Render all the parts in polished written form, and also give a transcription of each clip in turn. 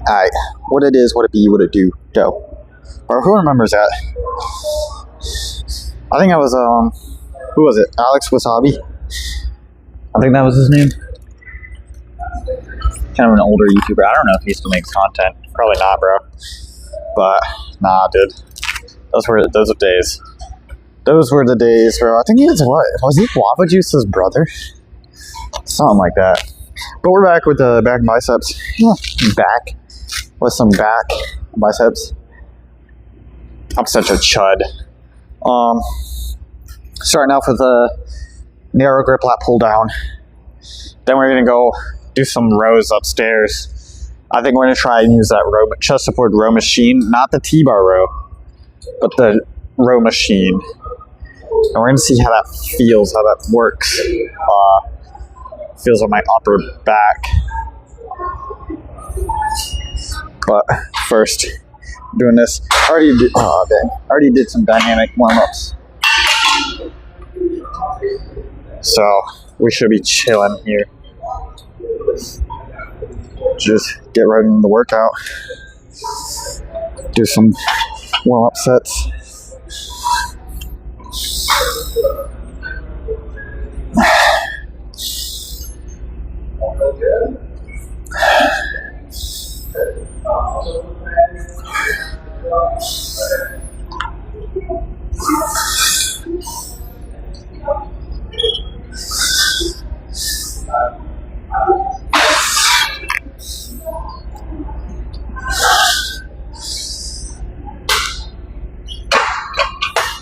Alright, what it is, what it be, what it do, go. Or who remembers that? I think I was, who was it? Alex Wasabi? I think that was his name. Kind of an older YouTuber. I don't know if he still makes content. Probably not, bro. But, nah, dude. Those were days. Those were the days, bro. I think he was what? Was he Guava Juice's brother? Something like that. But we're back with the back biceps. Back. With some back biceps. I'm such a chud. Starting off with a narrow grip lat pull down. Then we're gonna go do some rows upstairs. I think we're gonna try and use that row, chest support row machine, not the T-bar row, but the row machine. And we're gonna see how that feels, how that works. Feels on my upper back. But first, doing this. Already did some dynamic warm-ups. So we should be chilling here. Just get right into the workout. Do some warm-up sets.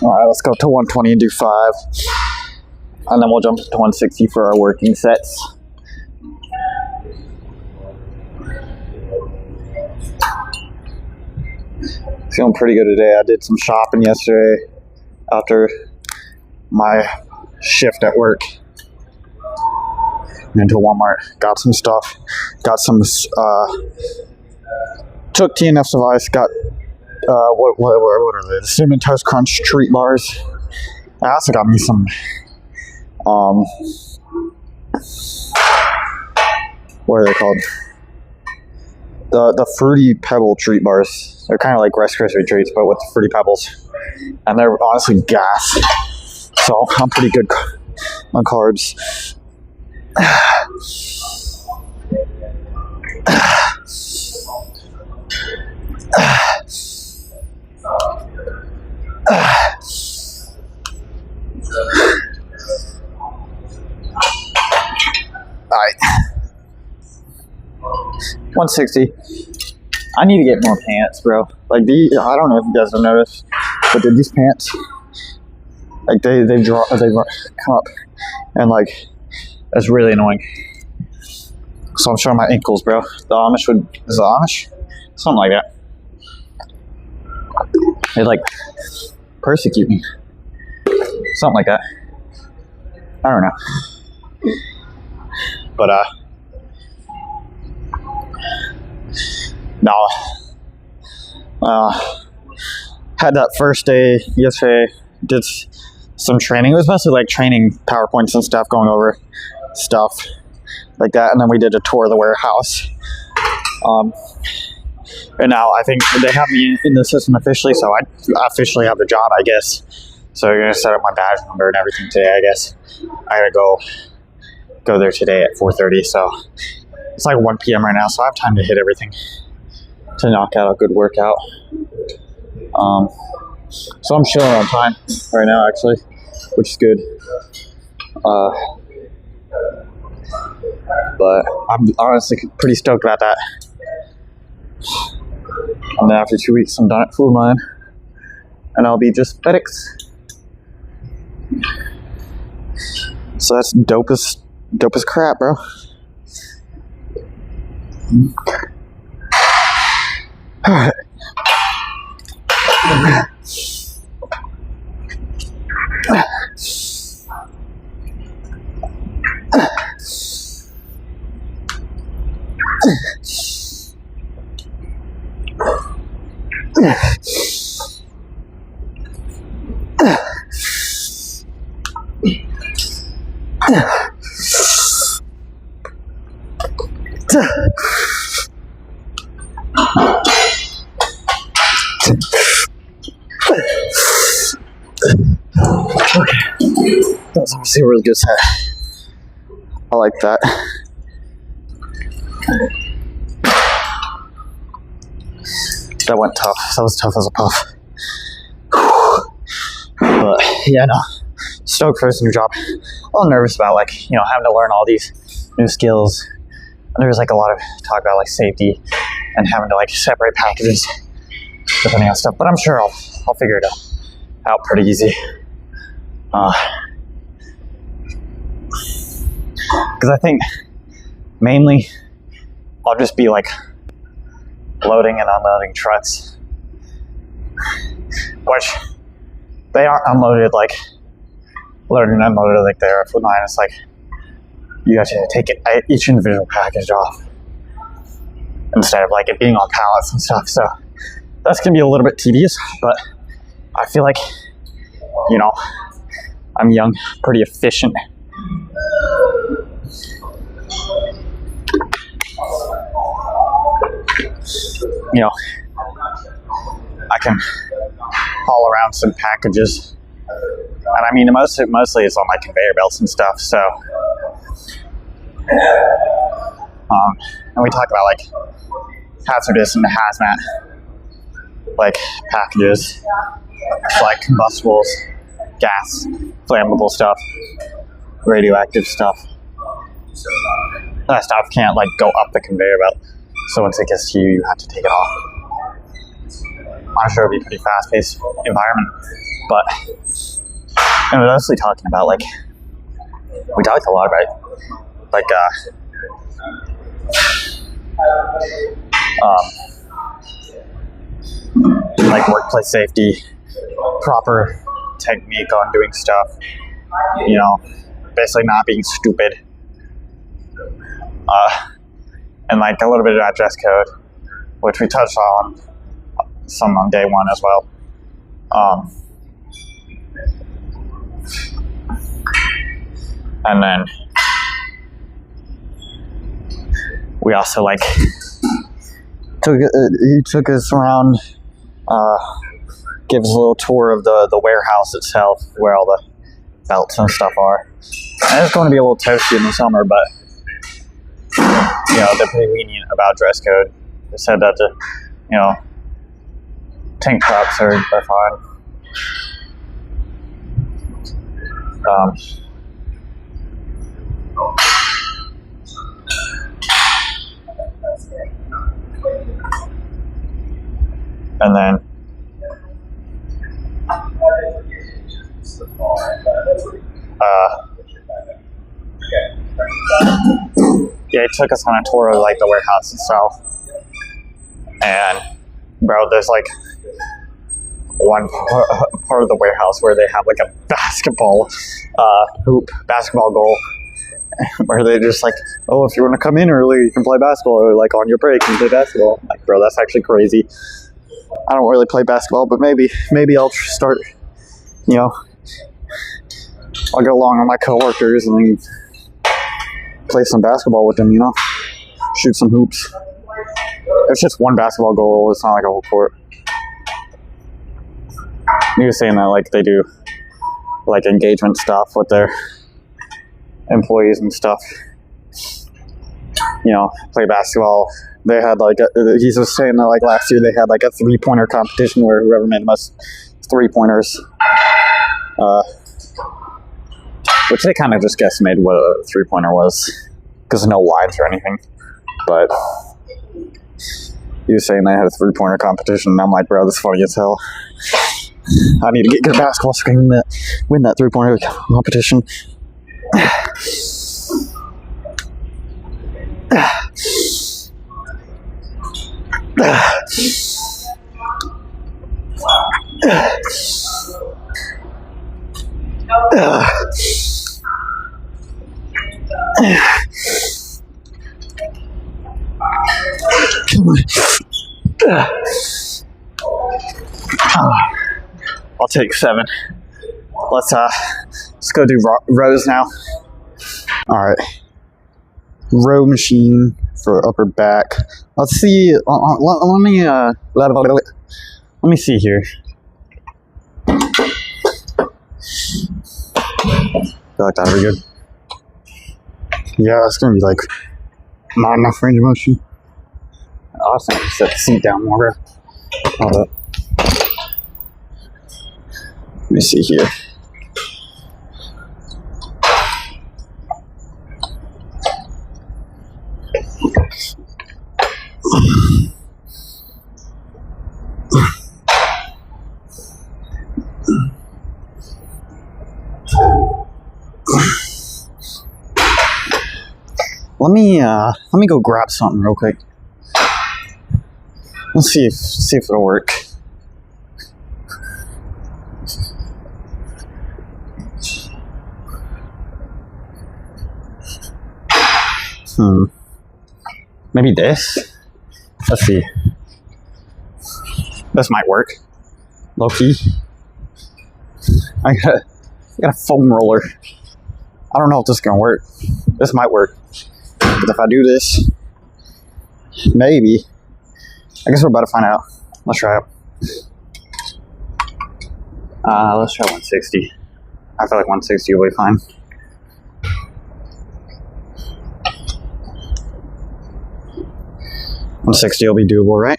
Alright, let's go to 120 and do 5. And then we'll jump to 160 for our working sets. Feeling pretty good today. I did some shopping yesterday after my shift at work. Went to Walmart, got some stuff, got some, took TNF's advice, got, what are they? The Cinnamon Toast Crunch treat bars. I also got me some, what are they called? The Fruity Pebble treat bars. They're kind of like Rice Krispie treats, but with the Fruity Pebbles. And they're honestly gas. So I'm pretty good on carbs. Alright. 160. I need to get more pants, bro. Like these, I don't know if you guys have noticed, but dude, these pants, like they come up, and like it's really annoying. So I'm showing my ankles, bro. The Amish is it Amish? Something like that. They like persecute me. Something like that. I don't know. But no. Had that first day yesterday. Did some training. It was mostly like training PowerPoints and stuff, going over stuff like that. And then we did a tour of the warehouse. And now I think they have me in the system officially, so I officially have the job, I guess. So you're gonna set up my badge number and everything today, I guess. I gotta go there today at 4:30, so it's like 1 p.m. right now, so I have time to hit everything to knock out a good workout. So I'm chilling on time right now, actually, which is good. But I'm honestly pretty stoked about that. And then after 2 weeks, I'm done at Food Line, and I'll be just FedEx. So that's dope as crap, bro. All right. That's obviously a really good set. I like that. That went tough. That was tough as a puff. But yeah, no. Stoked for this new job. A little nervous about like, you know, having to learn all these new skills. And there's like a lot of talk about like safety and having to like separate packages depending on stuff. But I'm sure I'll figure it out pretty easy. Because I think mainly I'll just be like loading and unloading trucks, which they aren't unloaded like loaded and unloaded like they are at Food Line. It's like you have to take each individual package off instead of like it being on pallets and stuff. So that's gonna be a little bit tedious, but I feel like, you know, I'm young, pretty efficient. You know, I can haul around some packages, and I mean mostly it's on like conveyor belts and stuff. So, and we talk about like hazardous and hazmat like packages, like combustibles, gas, flammable stuff, radioactive stuff. That stuff can't like go up the conveyor belt. So once it gets to you, you have to take it off. I'm sure it'll be a pretty fast-paced environment, but and we're mostly talking about like we talked a lot about like workplace safety, proper technique on doing stuff. You know, basically not being stupid. And like a little bit about dress code, which we touched on some on day one as well. And then we also like he took us around, gave us a little tour of the warehouse itself, where all the belts and stuff are. And it's going to be a little toasty in the summer, but you know, they're pretty lenient about dress code. They said that the, you know, tank tops are fine. And then yeah, he took us on a tour of like the warehouse itself, and bro, there's like one part of the warehouse where they have like a basketball basketball goal, where they're just like, oh, if you want to come in early, you can play basketball, or like on your break, you can play basketball. Like, bro, that's actually crazy. I don't really play basketball, but maybe I'll start, you know, I'll go along with my coworkers and then play some basketball with them, you know, shoot some hoops. It's just one basketball goal. It's not like a whole court. He was saying that like they do like engagement stuff with their employees and stuff. You know, play basketball. They had like he was saying that like last year they had like a 3-pointer competition where whoever made the most 3-pointers, which they kind of just guesstimated what a 3-pointer was because there's no lines or anything. But he was saying they had a 3-pointer competition, and I'm like, bro, this is funny as hell. I need to get good basketball so I can win that 3-pointer competition. I'll take 7. Let's go do rows now. All right, row machine for upper back. Let's see. Let me see here. feel like that'll be good. Yeah, it's gonna be like not enough range of motion. I'll have to set the seat down more, bro. Hold up. Let me see here. Let me go grab something real quick. Let's see if it'll work. Maybe this? Let's see. This might work. Low key. I got a foam roller. I don't know if this is gonna work. This might work. But if I do this, maybe. I guess we're about to find out. Let's try it. Let's try 160. I feel like 160 will be fine. $160 will be doable, right?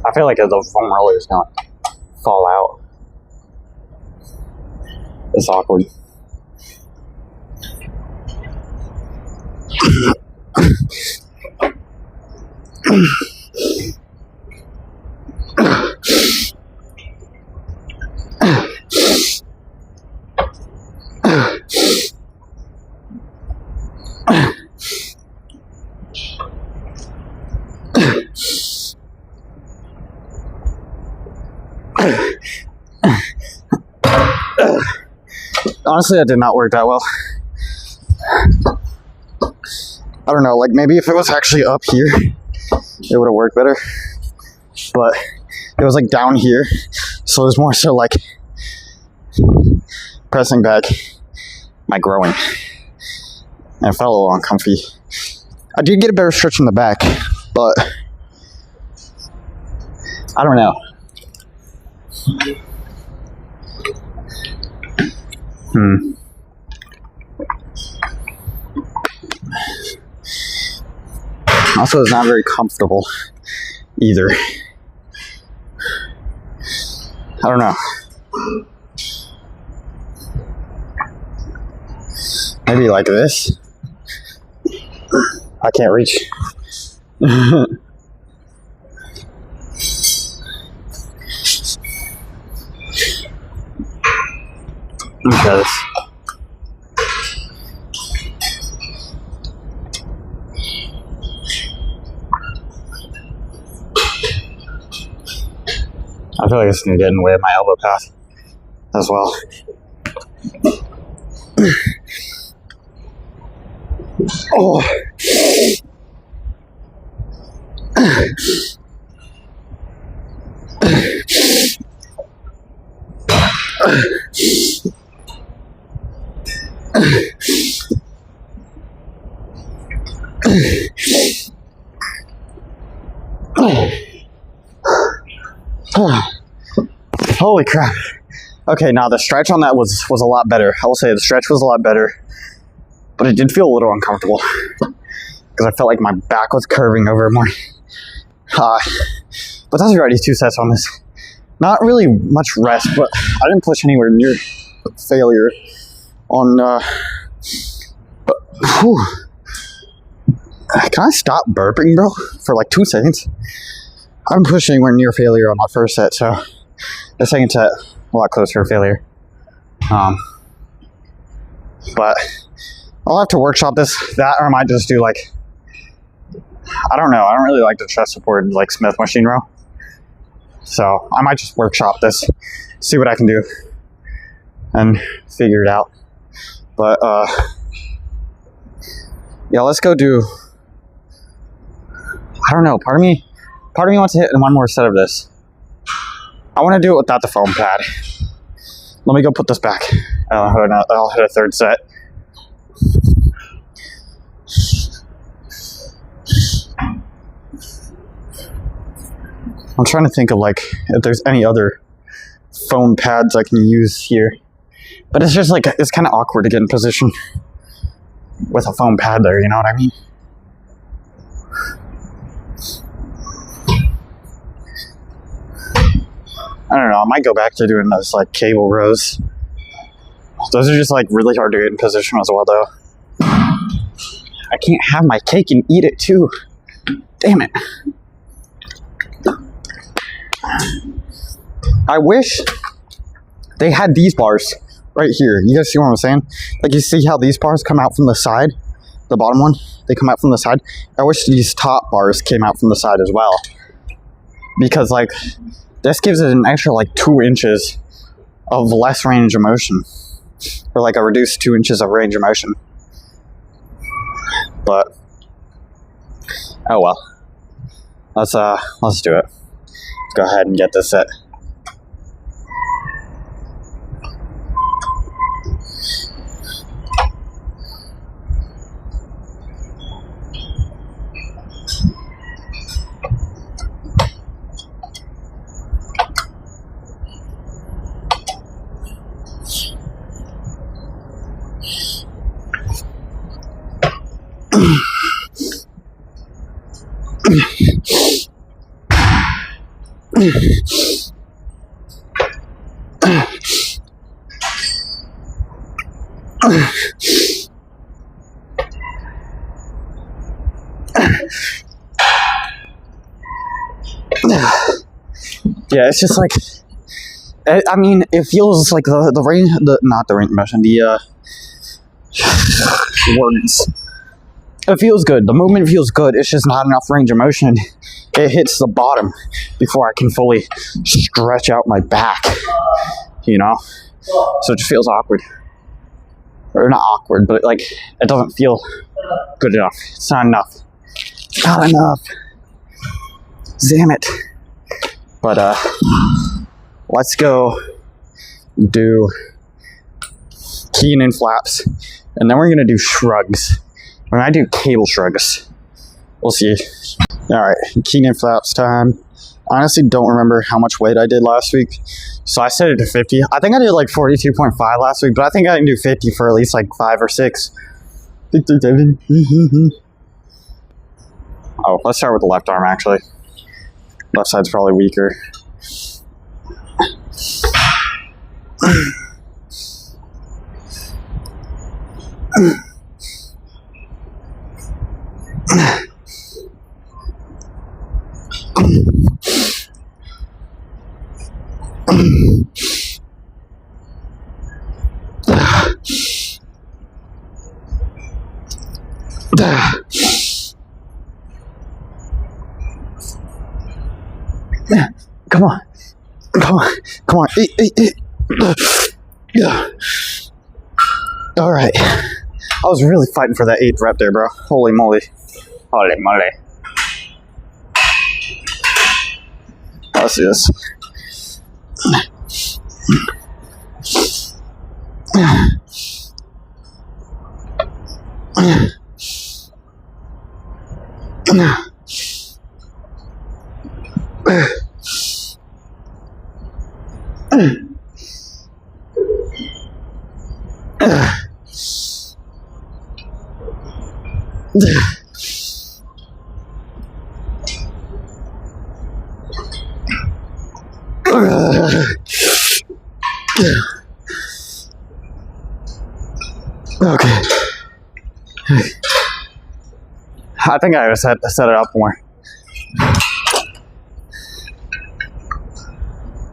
I feel like the foam roller is gonna fall out. It's awkward. Honestly, that did not work that well. I don't know, like maybe if it was actually up here, it would have worked better. But it was like down here, so it was more so like pressing back my groin. And it felt a little uncomfy. I did get a better stretch in the back, but I don't know. Also, it's not very comfortable either. I don't know. Maybe like this. I can't reach. Let me try this. I feel like it's gonna get in the way of my elbow path as well. Oh. Holy crap. Okay, now the stretch on that was a lot better. I will say the stretch was a lot better, but it did feel a little uncomfortable because I felt like my back was curving over more. But that's already 2 sets on this. Not really much rest, but I didn't push anywhere near failure on, whew. Can I stop burping, bro, for like 2 seconds? I'm pushing anywhere near failure on my first set, so the second set, a lot closer to failure. But I'll have to workshop that, or I might just do like, I don't know. I don't really like the chest supported like Smith machine row. So I might just workshop this, see what I can do, and figure it out. But yeah, let's go do, I don't know, part of me wants to hit one more set of this. I want to do it without the foam pad. Let me go put this back. I'll hit a third set. I'm trying to think of like if there's any other foam pads I can use here. But it's just like, it's kind of awkward to get in position with a foam pad there, you know what I mean? I don't know, I might go back to doing those like cable rows. Those are just like really hard to get in position as well though. I can't have my cake and eat it too. Damn it. I wish they had these bars right here. You guys see what I'm saying? Like, you see how these bars come out from the side? The bottom one, they come out from the side. I wish these top bars came out from the side as well. Because, like, this gives it an extra, like, 2 inches of less range of motion. Or, like, a reduced 2 inches of range of motion. But, oh well. Let's do it. Let's go ahead and get this set. Yeah, it's just like, I mean, it feels like the range, not the range of motion, the words. It feels good. The movement feels good. It's just not enough range of motion. It hits the bottom before I can fully stretch out my back, you know? So it just feels awkward. Or not awkward, but like, it doesn't feel good enough. It's not enough. Not enough. Damn it. But, let's go do keen and flaps. And then we're going to do shrugs. When I do cable shrugs, we'll see. Alright, keen and flaps time. I honestly don't remember how much weight I did last week. So I set it to 50. I think I did like 42.5 last week, but I think I can do 50 for at least like 5 or 6. Oh, let's start with the left arm actually. Left side's probably weaker. Come on. Come on. Come on. Eat. Yeah. All right. I was really fighting for that 8th rep there, bro. Holy moly. Holy moly. Let's do this. Okay. I think I set it up more.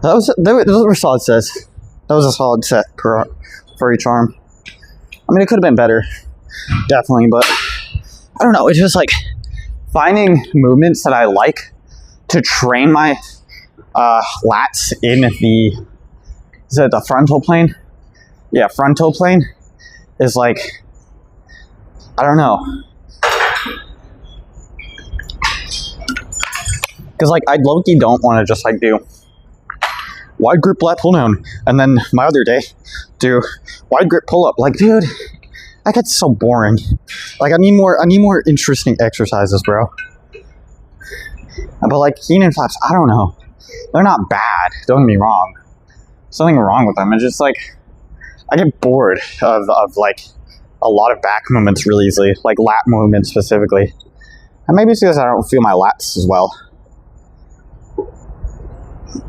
Those were solid sets. That was a solid set for each arm. I mean, it could have been better, definitely, but I don't know. It's just like finding movements that I like to train my lats in the, is it the frontal plane? Yeah, frontal plane is like, I don't know. Because like I low-key don't want to just like do wide grip lat pull down and then my other day do wide grip pull up. Like, dude, that gets so boring. Like I need more interesting exercises, bro. But like keen and flaps, I don't know. They're not bad, don't get me wrong. There's nothing wrong with them. It's just like, I get bored of like a lot of back movements really easily, like lat movements specifically. And maybe it's because I don't feel my lats as well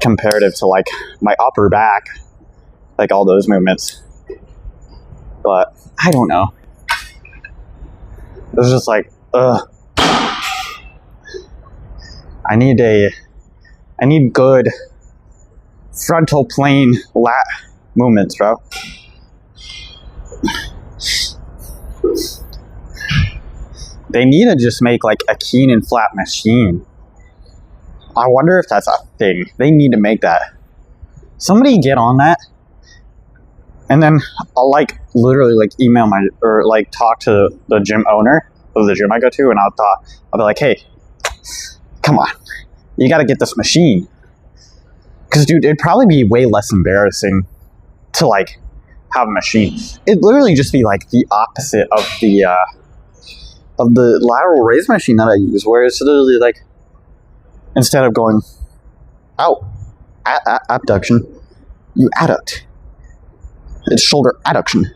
comparative to like my upper back, like all those movements. But I don't know. It's just like, I need good frontal plane lat movements, bro. They need to just make like a keen and flat machine. I wonder if that's a thing. They need to make that. Somebody get on that. And then I'll like literally like email or like talk to the gym owner of the gym I go to, and I'll be like, hey, come on, you got to get this machine. Because dude, it'd probably be way less embarrassing to like have a machine. It'd literally just be like the opposite of the lateral raise machine that I use, where it's literally like, instead of going out, abduction, you adduct. It's shoulder adduction.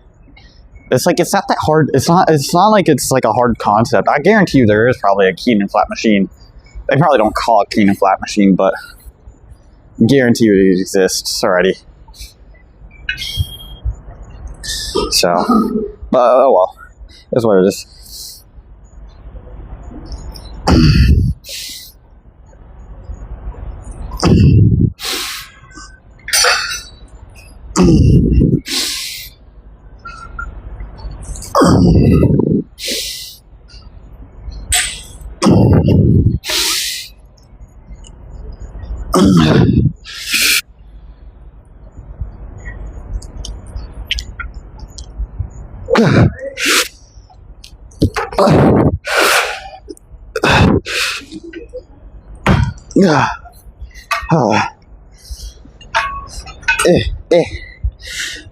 It's like, it's not that hard. It's not like it's like a hard concept. I guarantee you there is probably a keen and flat machine. They probably don't call it keen and flat machine, but guarantee you it exists already. So, but oh well, that's what it is.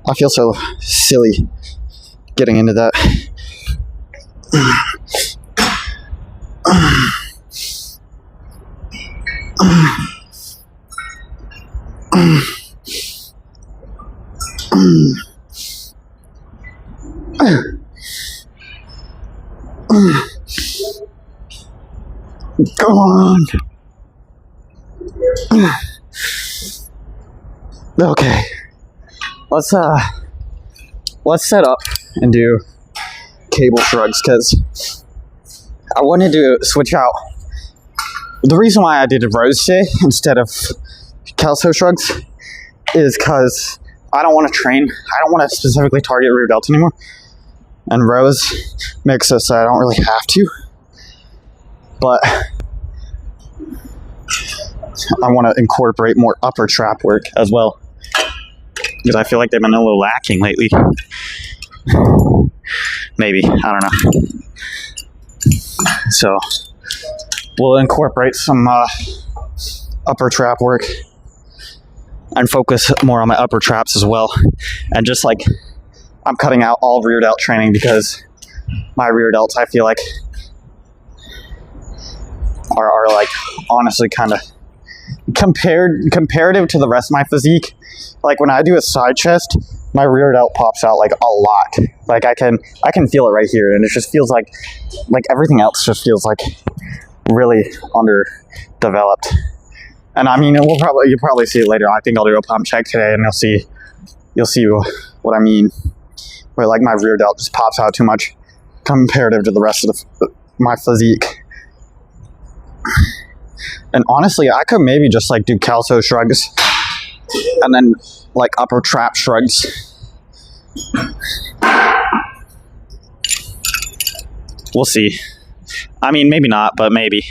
I feel so silly getting into that. Go on. Okay. Let's set up and do cable shrugs, because I wanted to switch out. The reason why I did rows today instead of calso shrugs is because I don't want to train. I don't want to specifically target rear delts anymore. And rows makes it so I don't really have to. But I want to incorporate more upper trap work as well, because I feel like they've been a little lacking lately. Maybe, I don't know. So we'll incorporate some upper trap work and focus more on my upper traps as well. And just like, I'm cutting out all rear delt training, because my rear delts, I feel like, are like honestly kind of comparative to the rest of my physique. Like when I do a side chest, my rear delt pops out like a lot. Like I can feel it right here, and it just feels like everything else just feels like really underdeveloped. And I mean, you'll probably see it later. I think I'll do a pump check today, and you'll see what I mean. Where like my rear delt just pops out too much comparative to the rest of my physique. And honestly, I could maybe just like do calso shrugs and then like upper trap shrugs. We'll see. I mean, maybe not, but maybe.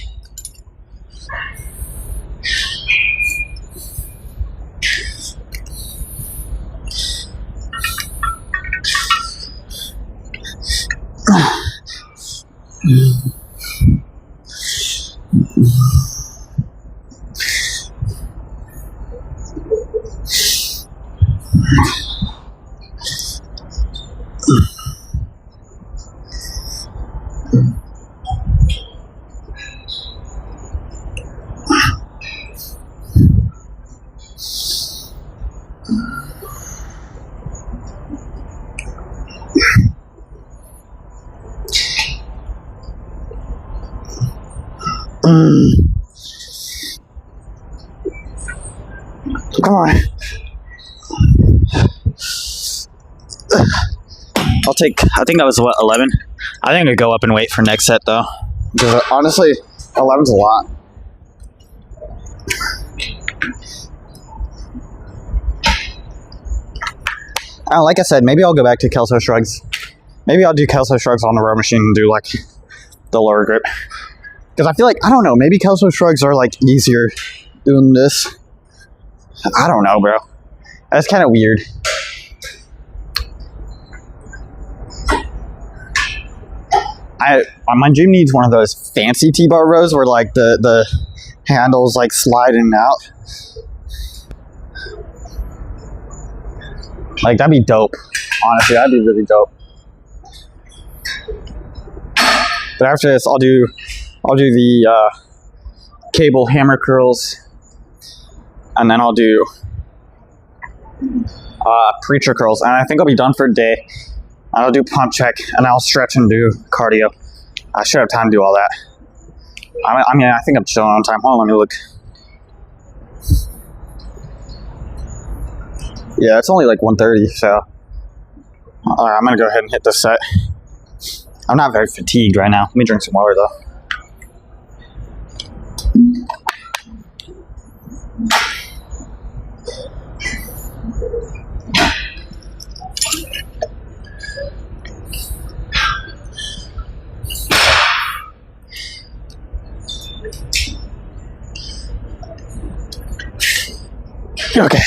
Come on. I think that was what, 11? I think I'd go up and wait for next set though. Because honestly, 11's a lot. Like I said, maybe I'll go back to Kelso shrugs. Maybe I'll do Kelso shrugs on the row machine and do like the lower grip. Because I feel like, I don't know, maybe Kelso shrugs are like easier doing this. I don't know, bro. That's kind of weird. My gym needs one of those fancy T-bar rows where like the handles like sliding out. Like that'd be dope. Honestly, that'd be really dope. But after this, I'll do the cable hammer curls, and then I'll do preacher curls, and I think I'll be done for a day. I'll do pump check, and I'll stretch and do cardio. I should have time to do all that. I mean, I think I'm chilling on time. Hold on, let me look. Yeah, it's only like 1:30, so alright, I'm gonna go ahead and hit this set. I'm not very fatigued right now. Let me drink some water though. Okay.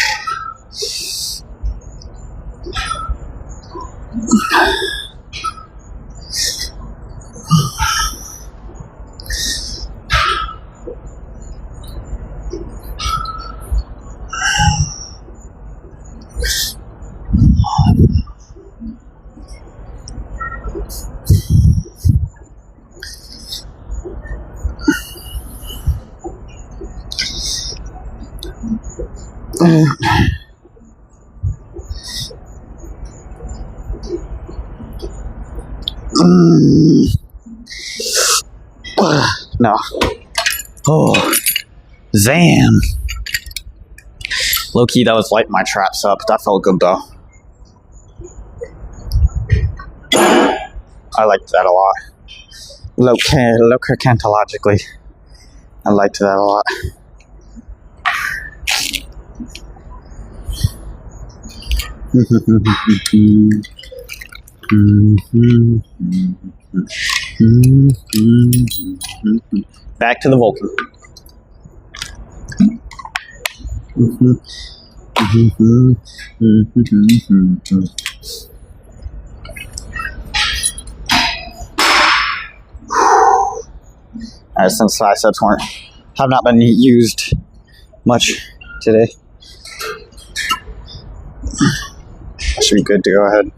No. Oh, Zam. Low key, that was lighting my traps up. That felt good though. I liked that a lot. Locantologically, I liked that a lot. Back to the Vulcan. Since biceps have not been used much today, I should be good to go ahead.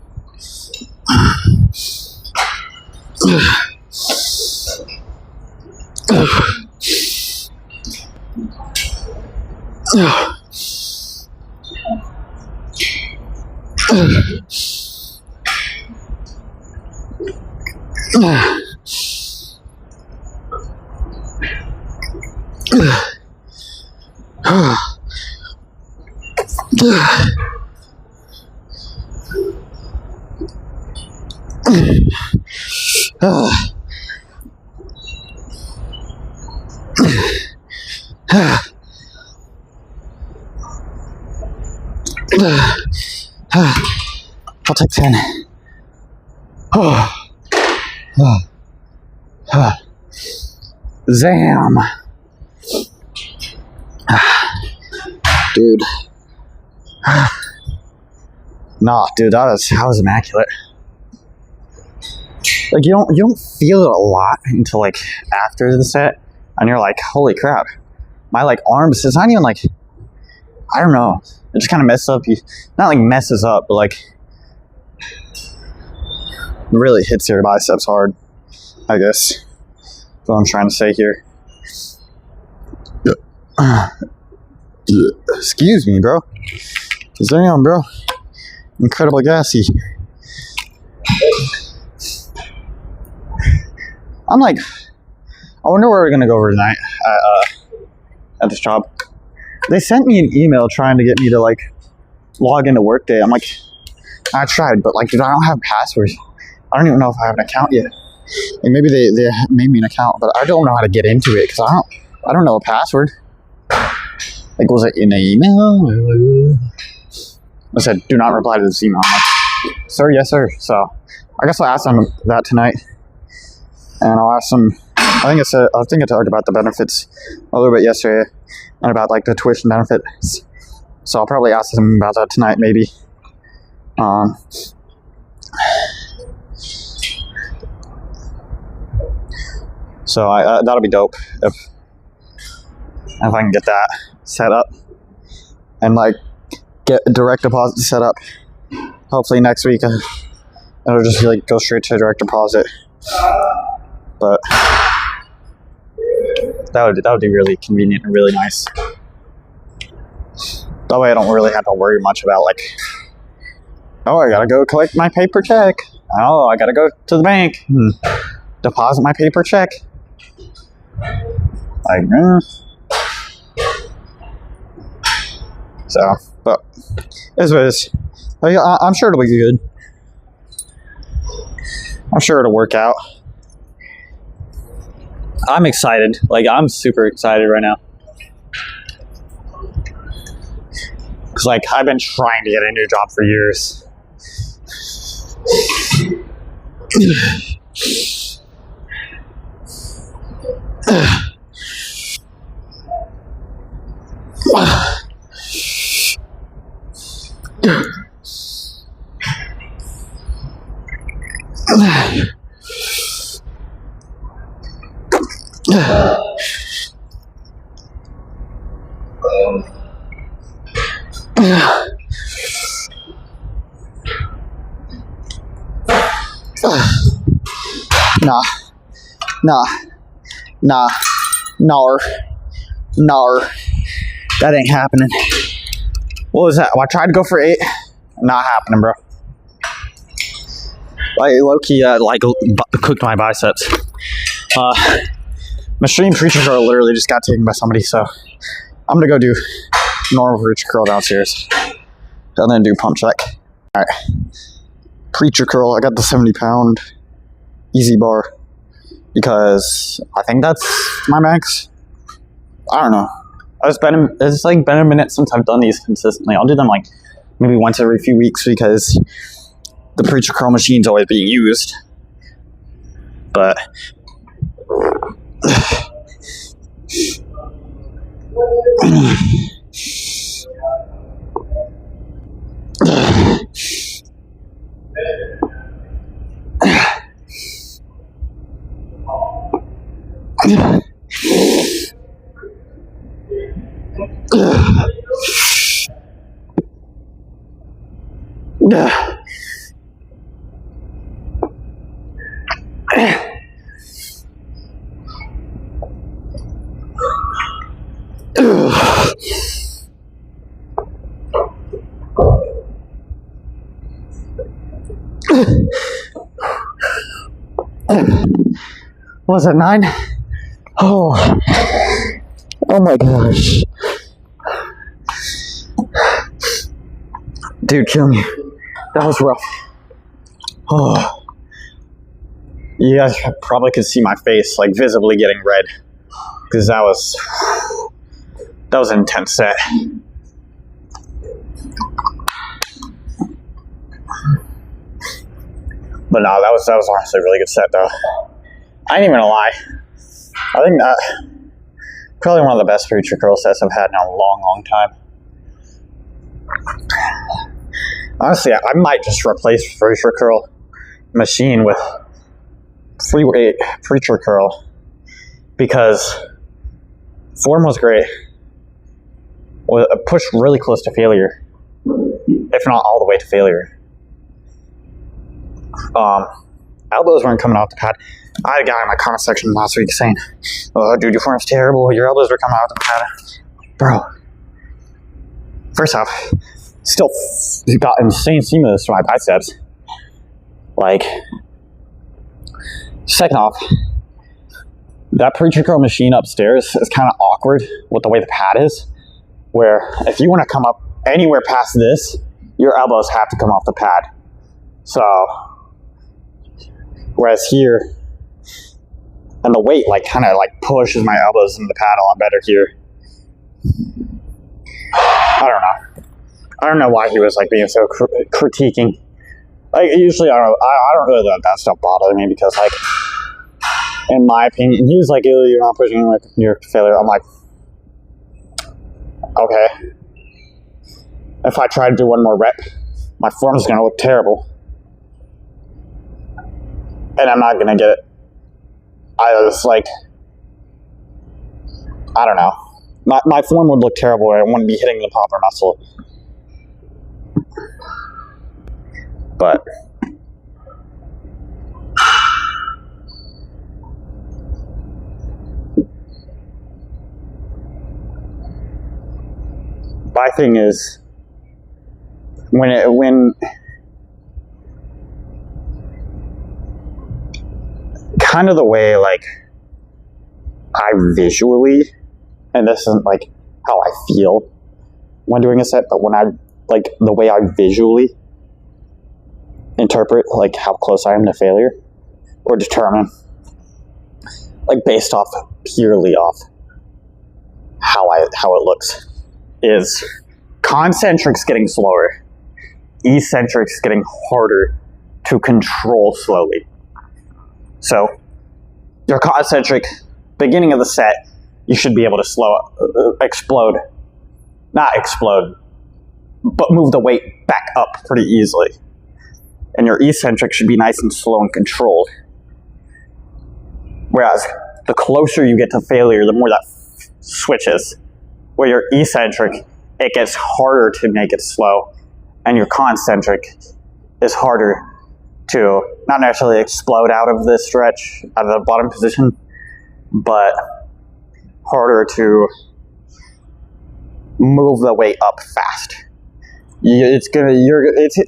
I'll take 10. Zam. Dude. Nah, dude, that was immaculate. Like you don't feel it a lot until like after the set, and you're like, holy crap, my like arms. It's not even like, I don't know. It just kind of messes up. Not like messes up, but like really hits your biceps hard. I guess that's what I'm trying to say here. Excuse me, bro. Damn, bro. Incredibly gassy. I'm like, I wonder where we're gonna go over tonight at this job. They sent me an email trying to get me to like log into Workday. I'm like, I tried, but like, dude, I don't have passwords. I don't even know if I have an account yet. And maybe they made me an account, but I don't know how to get into it because I don't know a password. Like, was it in an email? I said, do not reply to this email. I'm like, sir, yes, sir. So I guess I'll ask them that tonight. And I'll ask them, I think I talked about the benefits a little bit yesterday and about like the tuition benefits. So I'll probably ask them about that tonight, maybe. So that'll be dope if I can get that set up and like get a direct deposit set up. Hopefully next week it'll just like go straight to direct deposit. But that would be really convenient and really nice. That way I don't really have to worry much about like, oh, I gotta go collect my paper check. Oh, I gotta go to the bank and deposit my paper check. Like, so, but as it is, I'm sure it'll be good. I'm sure it'll work out. I'm excited. Like, I'm super excited right now. Because, like, I've been trying to get a new job for years. Nah. That ain't happening. What was that? I tried to go for 8. Not happening, bro. Like, low-key, cooked my biceps. My stream preacher curl literally just got taken by somebody, so I'm gonna go do normal preacher curl downstairs. And then do pump check. Alright. Preacher curl, I got the 70-pound easy bar. Because I think that's my max. I don't know. It's been a minute since I've done these consistently. I'll do them like maybe once every few weeks because the preacher curl machine's always being used. But was it 9? Oh my gosh. Dude, kill me. That was rough. Oh. You guys probably could see my face, like, visibly getting red. Because that was an intense set. But no, that was honestly a really good set, though. I ain't even gonna lie. I think that probably one of the best preacher curl sets I've had in a long, long time. Honestly, I might just replace preacher curl machine with free weight preacher curl because form was great. Pushed really close to failure, if not all the way to failure. Elbows weren't coming off the pad. I had a guy in my comment section last week saying, "Oh, dude, your form's terrible. Your elbows are coming out of the pad." Bro, first off, still got insane stimulus to my biceps. Like, second off, that preacher curl machine upstairs is kind of awkward with the way the pad is, where if you want to come up anywhere past this, your elbows have to come off the pad. So, whereas here, and the weight like kind of like pushes my elbows into the pad a lot better here. I don't know why he was like being so critiquing. Like usually I don't really let that stuff bother me, because like in my opinion, he was like, you're not pushing like your failure. I'm like, okay. If I try to do one more rep, my form is gonna look terrible, and I'm not gonna get it. I was like, I don't know. My form would look terrible, and I wouldn't be hitting the proper muscle. But my thing is, when kind of the way like I visually, and this isn't like how I feel when doing a set, but when I like the way I visually interpret like how close I am to failure, or determine, like based off purely off how it looks, is concentrics getting slower, eccentrics getting harder to control slowly. So your concentric beginning of the set, you should be able to not explode, but move the weight back up pretty easily. And your eccentric should be nice and slow and controlled. Whereas the closer you get to failure, the more that switches. Where your eccentric, it gets harder to make it slow, and your concentric is harder to not necessarily explode out of the stretch, out of the bottom position, but harder to move the weight up fast. It's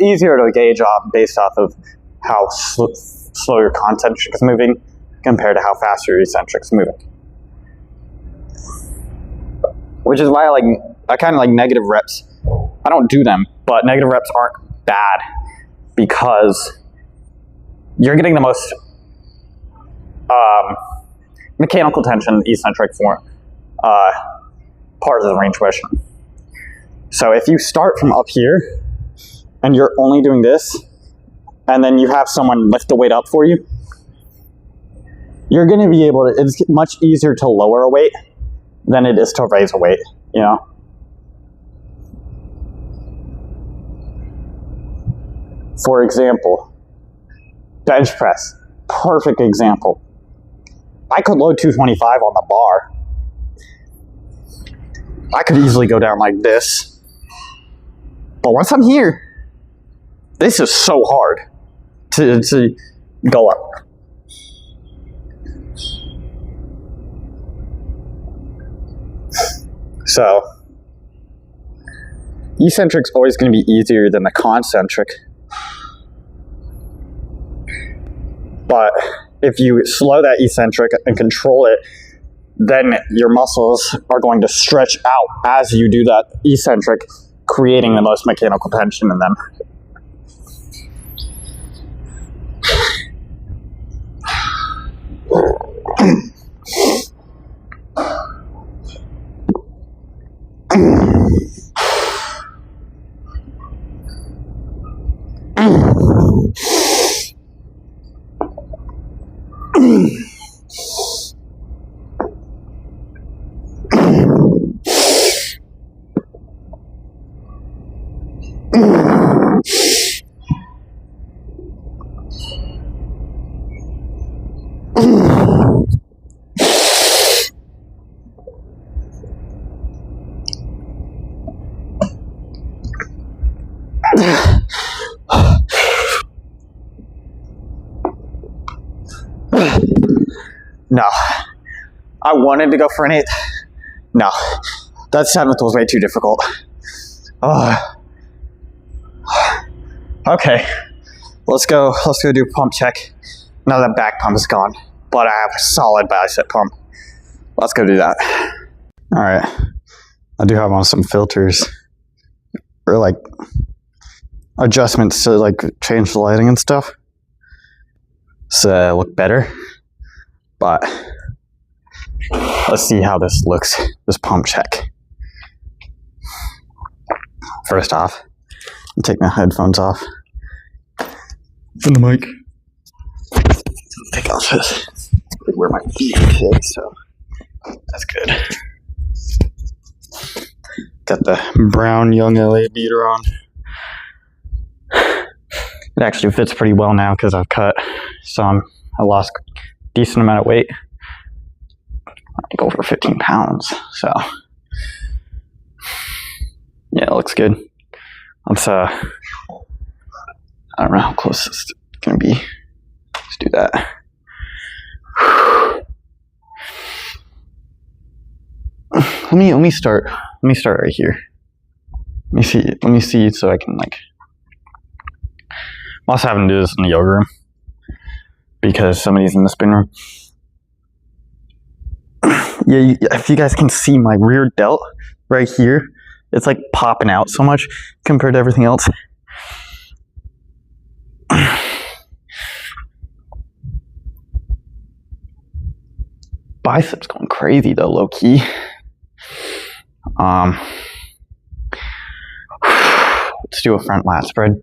easier to gauge off based off of how slow your concentric is moving compared to how fast your eccentric is moving. Which is why I kind of like negative reps. I don't do them, but negative reps aren't bad, because you're getting the most mechanical tension eccentric form part of the range motion. So if you start from up here and you're only doing this, and then you have someone lift the weight up for you, you're going to be able to, it's much easier to lower a weight than it is to raise a weight, you know? For example, bench press, perfect example. I could load 225 on the bar. I could easily go down like this. But once I'm here, this is so hard to go up. So, eccentric's always going to be easier than the concentric. But if you slow that eccentric and control it, then your muscles are going to stretch out as you do that eccentric, creating the most mechanical tension in them. No. I wanted to go for an 8th. No. That 7th was way too difficult. Okay. Let's go do pump check. Now that back pump is gone. but I have a solid bicep pump. Let's go do that. All right, I do have on some filters or like adjustments to like change the lighting and stuff so look better. But let's see how this looks, this pump check. First off, I'll take my headphones off. From the mic. Take off this. Where my feet fit, so that's good. Got the brown Young LA beater on. It actually fits pretty well now because I've cut some. I lost a decent amount of weight. Like over 15 pounds. So yeah, it looks good. Let's I don't know how close this is gonna be. Let's do that. Let me start right here. Let me see so I can like, I'm also having to do this in the yoga room because somebody's in the spin room. Yeah, if you guys can see my rear delt right here, it's like popping out so much compared to everything else. Biceps going crazy though, low key. Let's do a front lat spread.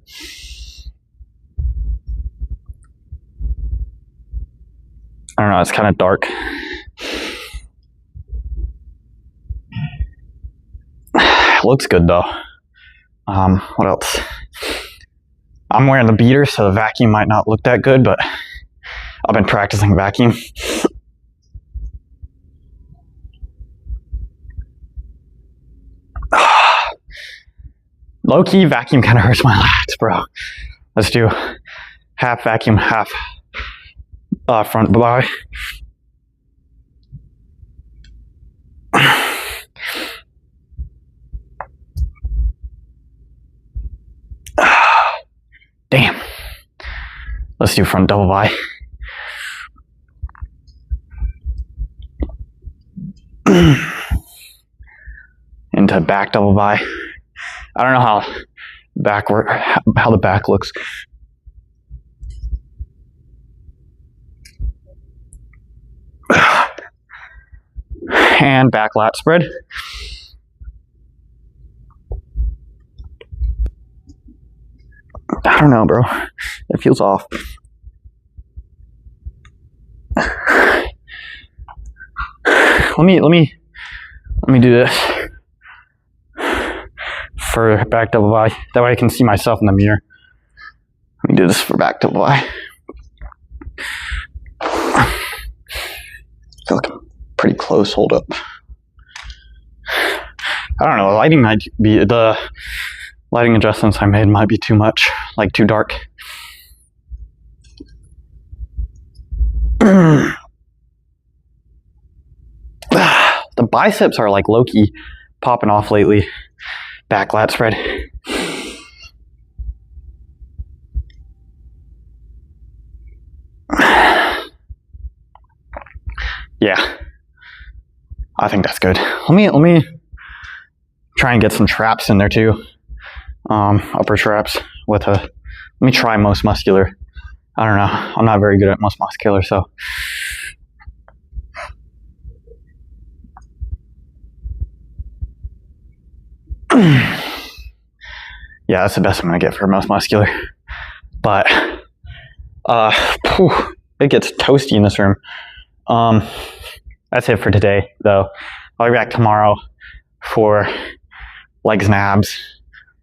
I don't know, it's kind of dark. Looks good though. What else? I'm wearing the beater, so the vacuum might not look that good, but I've been practicing vacuum. Low-key, vacuum kind of hurts my lats, bro. Let's do half vacuum, half front bar. Damn. Let's do front double by. Into back double by. I don't know how the back looks. And back lat spread. I don't know, bro. It feels off. Let me do this for back double by. That way I can see myself in the mirror. Let me do this for back double by. I feel like I'm pretty close. Hold up. I don't know. The lighting adjustments I made might be too much, like too dark. The biceps are like low-key popping off lately. Back lat spread. Yeah, I think that's good. Let me try and get some traps in there too. Upper traps with a. Let me try most muscular. I don't know. I'm not very good at most muscular, so. Yeah, that's the best I'm gonna get for most muscular. But it gets toasty in this room. That's it for today, though. I'll be back tomorrow for legs and abs.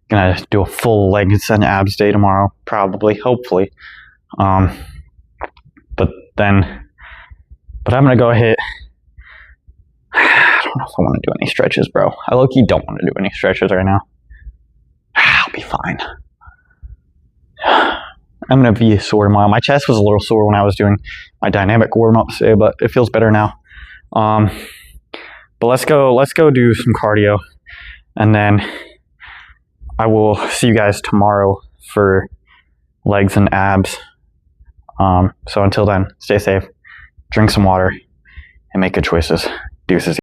Gonna do a full legs and abs day tomorrow, probably, hopefully. But I'm gonna go hit. I don't know if I want to do any stretches, bro. I low-key don't want to do any stretches right now. I'll be fine. I'm gonna be sore tomorrow. My chest was a little sore when I was doing my dynamic warm-up today, but it feels better now. But let's go do some cardio, and then I will see you guys tomorrow for legs and abs. So until then, stay safe. drink some water, and make good choices. Deuces.